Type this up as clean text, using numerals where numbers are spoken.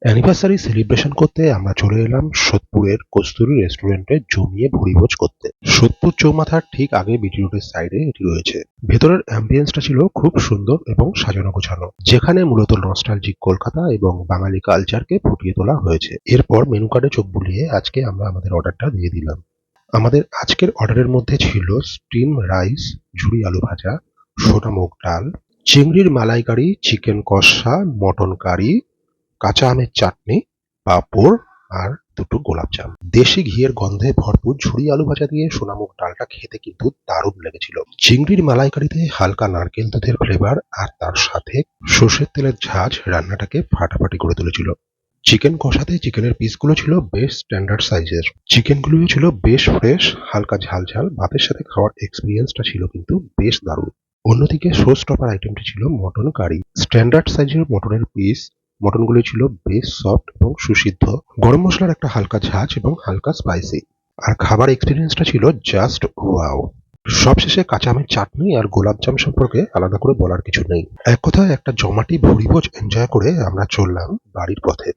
Anniversary celebration করতে আমরা চলে এলাম সোদপুরের কস্তুরী রেস্টুরেন্টে জমিয়ে ভুরিভোজ করতে। সোদপুর চৌমাথার ঠিক আগে বিটি রোডের সাইডে এটি রয়েছে। ভেতরের অ্যাম্বিয়েন্সটা ছিল খুব সুন্দর এবং সাজানো গোছানো, যেখানে মূলত নস্টালজিক কলকাতা এবং বাঙালি কালচারকে ফুটিয়ে তোলা হয়েছে। এরপর মেনু কার্ডে চোখ বুলিয়ে আজকে আমরা আমাদের অর্ডারটা দিয়ে দিলাম। আমাদের আজকের অর্ডারের মধ্যে ছিল স্টিম রাইস, ঝুরি আলু ভাজা, সোনা মুগ ডাল, চিংড়ির মালাইকারি, চিকেন কষা, মটন কারি, কাঁচা আমের চাটনি, পাঁপড় আর দুটো গোলাপজাম। দেশি ঘিয়ের গন্ধে ভরপুর ঝুরি আলু ভাজা দিয়ে সোনামুগ ডালটা খেতে কিন্তু দারুণ লেগেছিল। চিংড়ির মালাইকারিতে হালকা নারকেল দুধের ফ্লেভার আর তার সাথে সর্ষের তেলের ঝাঁঝ রান্নাটাকে ফাটাফাটি করে তুলেছিল। চিকেন কষাতে চিকেনের পিসগুলো ছিল বেশ স্ট্যান্ডার্ড সাইজের। চিকেনগুলোও ছিল বেশ ফ্রেশ, হালকা ঝাল ঝাল। ভাতের সাথে খাওয়ার এক্সপিরিয়েন্সটা ছিল কিন্তু বেশ দারুণ। অন্যদিকে শো স্টপার আইটেমটি ছিল মটন কারি। স্ট্যান্ডার্ড সাইজের মটনের পিস, মটনগুলো ছিল বেশ সফট এবং সুসিদ্ধ। গরম মশলার একটা হালকা ঝাঁঝ এবং হালকা স্পাইসি। আর খাবার এক্সপিরিয়েন্সটা ছিল জাস্ট ওয়াও। সবশেষে কাঁচা আমের চাটনি আর গোলাপজাম সম্পর্কে আলাদা করে বলার কিছু নেই। এক কথায় একটা জমাটি ভুরিভোজ এনজয় করে আমরা চললাম বাড়ির পথে।